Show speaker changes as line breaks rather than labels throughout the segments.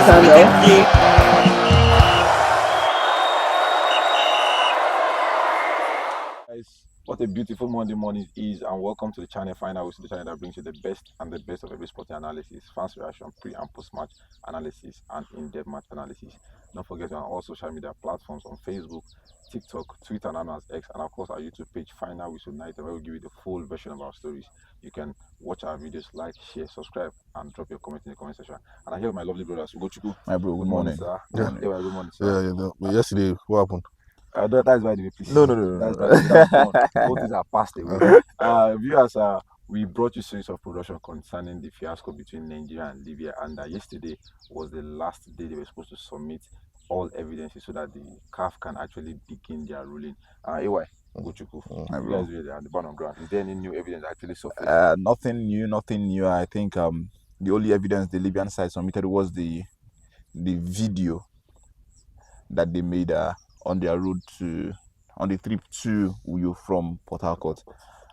channel.
Guys, what a beautiful Monday morning it is, and welcome to the channel Final Whistle, the channel that brings you the best and the best of every sporting analysis, fans reaction, pre and post match analysis, and in-depth match analysis. Don't forget on all social media platforms on Facebook, TikTok, Twitter, and as X, and of course our YouTube page Final Whistle Night, where we give you the full version of our stories. You can watch our videos, like, share, subscribe, and drop your comment in the comment section. And I hear my lovely brothers Ugochukwu.
My bro, good morning.
Sir.
Good morning.
Yeah, good morning, sir.
Yeah. Yesterday, what happened?
That's by the way, please.
No.
That's gone. Both things are passed away. Viewers, we brought you series of production concerning the fiasco between Nigeria and Libya, and yesterday was the last day they were supposed to submit all evidences so that the CAF can actually begin their ruling. AY, Ugochukwu, you guys were at the bottom of ground. Is there any new evidence actually surfaced?
Nothing new. I think the only evidence the Libyan side submitted was the video that they made on their road on the trip to Uyo from Port Harcourt,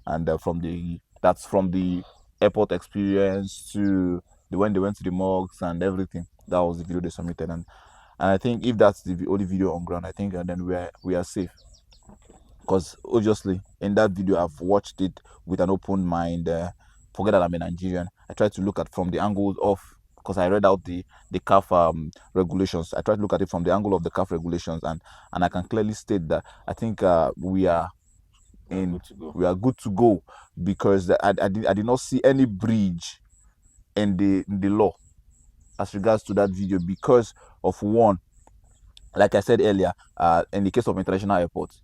and from the airport experience to when they went to the mosques and everything. That was the video they submitted, and I think if that's the only video on ground, I think then we are safe, because obviously in that video I've watched it with an open mind. Forget that I'm a Nigerian. I tried to look at from the angle of, because I read out the CAF regulations. I tried to look at it from the angle of the CAF regulations, and I can clearly state that I think we are good to go, because I did not see any breach in the law as regards to that video, because of one, like I said earlier, in the case of international airports,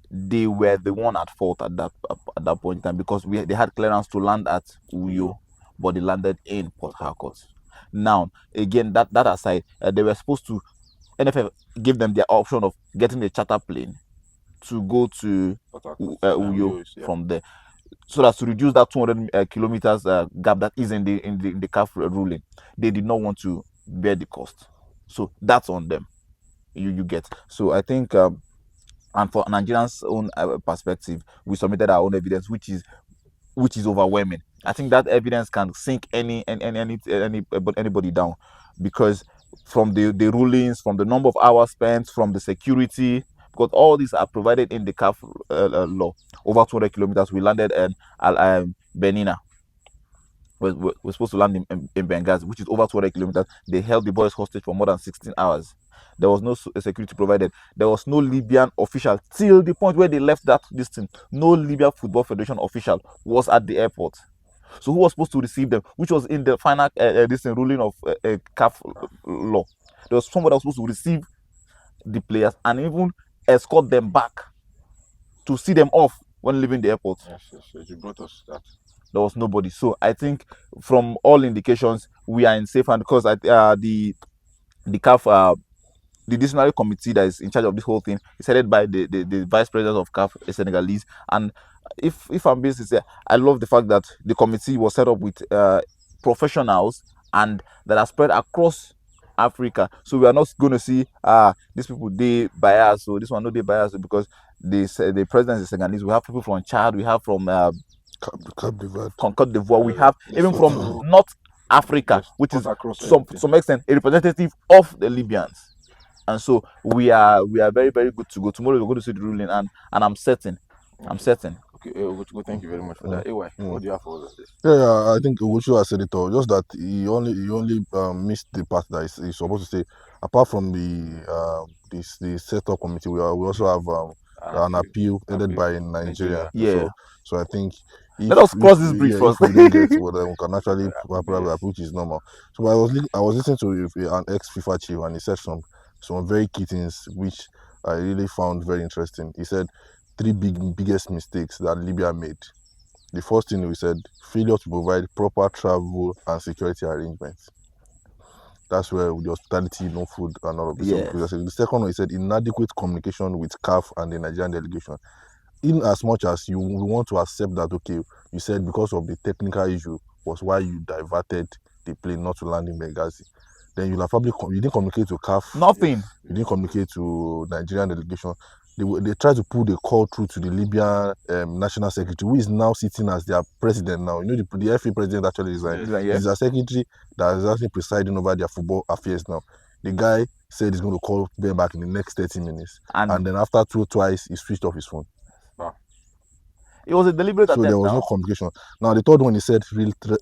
they were the one at fault at that point in time, because they had clearance to land at Uyo, but they landed in Port Harcourt. Now, again, that aside, they were supposed to, NFF give them the option of getting a charter plane to go to Uyo from there, so that to reduce that 200 kilometers gap that is in the CAF ruling. They did not want to bear the cost, so that's on them. You get. So I think, and for Nigerians' own perspective, we submitted our own evidence, which is overwhelming. I think that evidence can sink anybody down, because from the rulings, from the number of hours spent, from the security, because all these are provided in the CAF law. Over 200 kilometers, we landed in Benina. We're supposed to land in Benghazi, which is over 200 kilometers. They held the boys hostage for more than 16 hours. There was no security provided. There was no Libyan official till the point where they left this thing. No Libya Football Federation official was at the airport. So who was supposed to receive them? Which was in the final ruling of CAF law. There was someone that was supposed to receive the players and even escort them back to see them off when leaving the airport.
Yes, you brought us that.
There was nobody. So I think from all indications we are in safe hands, because the CAF, the disciplinary committee that is in charge of this whole thing is headed by the vice president of CAF, a Senegalese. And if I'm being sincere, I love the fact that the committee was set up with professionals and that are spread across Africa. So we are not going to see these people they bias, so this one no they bias, because the president is Senegalese. We have people from Chad, we have from Côte d'Ivoire, we have even from North Africa, which is to some extent a representative of the Libyans. And so we are very, very good to go. Tomorrow we're going to see the ruling, and I'm certain.
Okay, thank you very much for that. What do you have for us?
Yeah, I think Ugochu has said it all. Just that he only missed the part that he's supposed to say. Apart from the setup committee, we also have an appeal headed by Nigeria.
Yeah.
So I think
let us cross this bridge first.
If we didn't get what we can actually probably which is normal. So I was listening to an ex-FIFA chief, and he said some very key things which I really found very interesting. He said 3 biggest mistakes that Libya made. The first thing he said, failure to provide proper travel and security arrangements. That's where the hospitality, no food and all of this.
Yes.
The second one, he said inadequate communication with CAF and the Nigerian delegation. In as much as you want to accept that, okay, you said because of the technical issue was why you diverted the plane not to land in Benghazi. Then you'll have probably you didn't communicate to CAF.
Nothing.
You didn't communicate to Nigerian delegation. they tried to pull the call through to the Libyan national secretary, who is now sitting as their president now. You know, the FA president actually resigned.
Yeah.
He's a secretary that is actually presiding over their football affairs now. The guy said he's going to call them back in the next 30 minutes. And then after twice, he switched off his phone.
Wow.
It was a deliberate attempt.
So there was no communication. Now, the third one, he said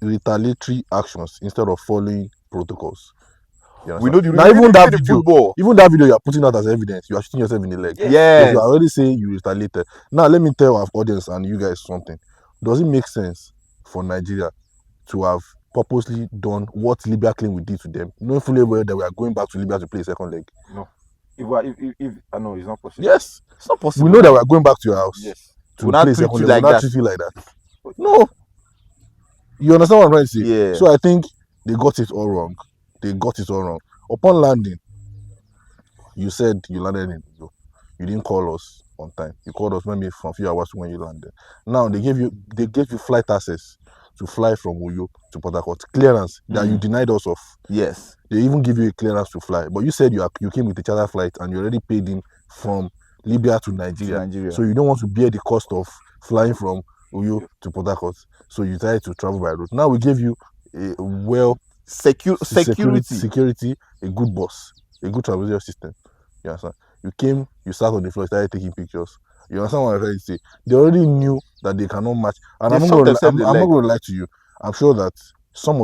retaliatory actions instead of following protocols.
We know the
now, even that video,
football.
even that video you are putting out as evidence, you are shooting yourself in the leg.
Yes.
You are already saying you retaliated. Now, let me tell our audience and you guys something. Does it make sense for Nigeria to have purposely done what Libya claimed we did to them, knowing fully well that we are going back to Libya to play a second leg?
No. If I know it's not possible.
Yes,
it's not possible.
We know that we are going back to your house.
Yes.
To play a second leg. We'll not treat you like that. No. You understand what I'm trying to say?
Yeah.
So I think they got it all wrong. Upon landing, you said you landed in Uyo. You didn't call us on time. You called us maybe from a few hours when you landed. Now they gave you flight access to fly from Uyo to Port Harcourt. Clearance that you denied us of.
Yes.
They even give you a clearance to fly. But you said you came with a charter flight and you already paid in from Libya to Nigeria. So you don't want to bear the cost of flying from Uyo to Port Harcourt. So you decided to travel by road. Now we gave you a security, a good boss, a good travel system. You understand? You came, you sat on the floor, started taking pictures. You understand what I'm trying to say? They already knew that they cannot match. And I'm not going to lie to you. I'm sure that this thing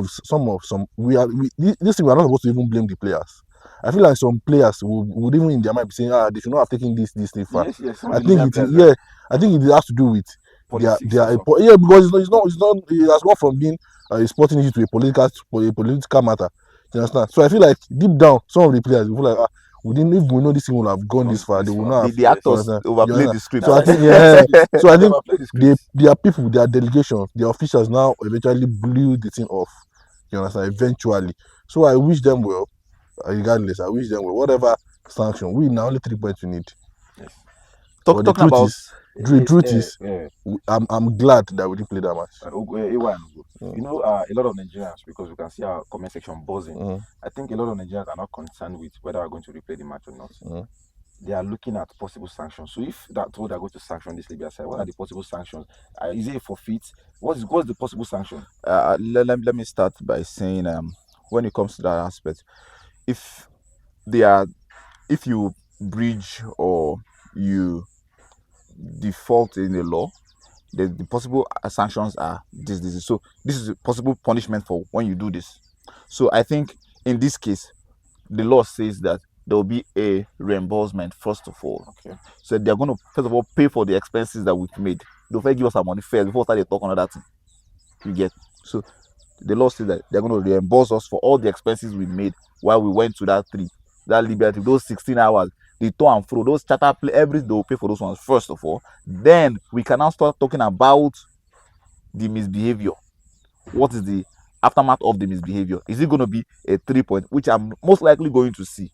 we are not supposed to even blame the players. I feel like some players would even in their mind be saying, they should not have taken this thing far.
Yes.
I think it has to do with because it has gone from being a sporting issue to a political matter. You understand? So I feel like deep down, some of the players will feel like, if we know this thing will have gone this far, they will not have.
The actors overplayed the script.
So I think, their people, their delegation, their officials now eventually blew the thing off. You understand? Eventually. So I wish them well. Regardless, I wish them well. Whatever sanction, we now only 3 points we need.
Yes.
The truth is, I'm glad that we didn't play that match.
You know, a lot of Nigerians, because we can see our comment section buzzing. I think a lot of Nigerians are not concerned with whether we're going to replay the match or not. They are looking at possible sanctions. So if that's what they're going to sanction this Libya side, what are the possible sanctions? Is it a forfeit? What's the possible sanction?
Let me start by saying, when it comes to that aspect, if you breach or you default in the law, the possible sanctions are this. So this is a possible punishment for when you do this. So I think in this case, the law says that there will be a reimbursement first of all.
Okay.
So they're going to first of all pay for the expenses that we've made. They'll give us our money first before they talk on that thing. You get? So the law says that they're going to reimburse us for all the expenses we made while we went to that Libya trip, those 16 hours, the to and fro, those charter play, everything they will pay for those ones first of all. Then we can now start talking about the misbehavior. What is the aftermath of the misbehavior? Is it going to be a 3 point, which I'm most likely going to see?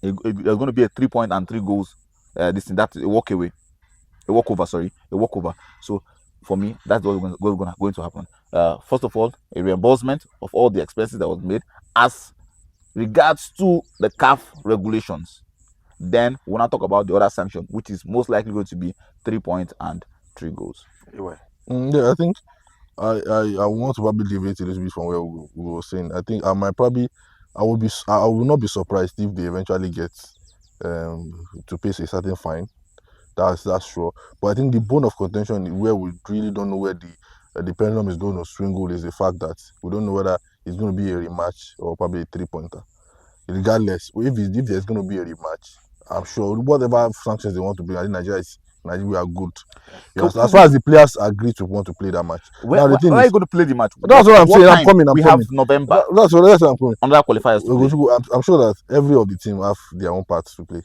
There's going to be a 3 point and 3 goals. That's a walkover. So for me, that's what's going to happen. First of all, a reimbursement of all the expenses that was made as regards to the CAF regulations. Then we'll now talk about the other sanction, which is most likely going to be 3 points and 3 goals.
I think I want to probably deviate a little bit from where we were saying. I think I will not be surprised if they eventually get to pay a certain fine. That's sure. But I think the bone of contention where we really don't know where the pendulum is going to swing is the fact that we don't know whether it's going to be a rematch or probably a 3-pointer. Regardless, if there's going to be a rematch, I'm sure whatever sanctions they want to bring, I think Nigeria we are good. As far as the players agree to want to play that match.
Where are you going to play the match?
That's what I'm saying. I'm coming.
We have November.
That's what I'm coming.
Under qualifiers.
I'm sure that every of the team have their own parts to play.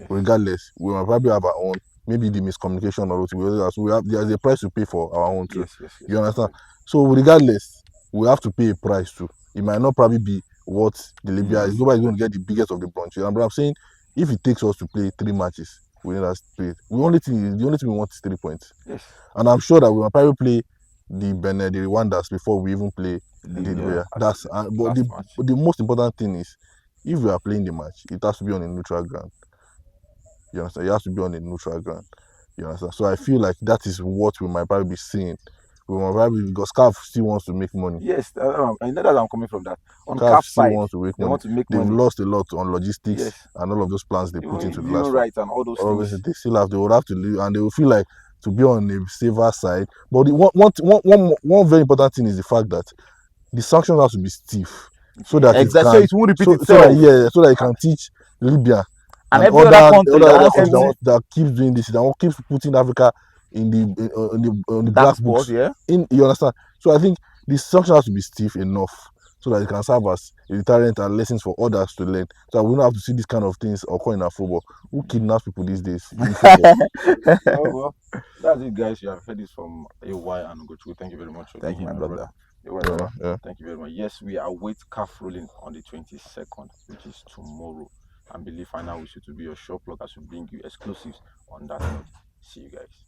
Regardless, we will probably have our own. Maybe the miscommunication or whatever. There's a price to pay for our own too. Yes. You understand? So regardless, we have to pay a price too. It might not probably be what the Libya is. Nobody's going to get the biggest of the bunch. But I'm saying, if it takes us to play 3 matches, we need us to play. The only thing we want is 3 points.
Yes.
And I'm sure that we will probably play the Rwandas before we even play the Libya. But the most important thing is, if we are playing the match, it has to be on a neutral ground. You understand? It has to be on a neutral ground. You understand? So I feel like that is what we might probably be seeing. We might probably, because CAF still wants to make money.
Yes, I know that I'm coming from that. On
CAF
CAF
still
side,
wants to make
they
money.
want to make
They've
money.
lost a lot on logistics
Yes,
and all of those plans they
even
put into the
viewing
last one.
rights and all those
Obviously,
things.
they still have. They would have to leave, and they will feel like to be on a safer side. But one very important thing is the fact that the sanctions have to be stiff, so that it
Exactly. So
can,
it won't repeat
so that
itself.
yeah, so that it can teach Libya
And
and
every other country that
other
wants
countries
to
that keeps doing this, that keeps putting Africa in the
dark
black
spot,
books.
yeah.
You understand? So I think the sanction has to be stiff enough so that it can serve as a deterrent and lessons for others to learn. So we don't have to see these kind of things occur in our football. Who kidnaps people these days in football?
Well, that's it, guys. You have heard this from AY and Gochu. Thank you very much for
Thank
being
you,
here,
my
my brother.
brother.
brother.
Yeah.
Thank you very much. Yes, we await calf rolling on the 22nd, which is tomorrow. And believe final whistle to be your show plug as we bring you exclusives on that note. See you guys.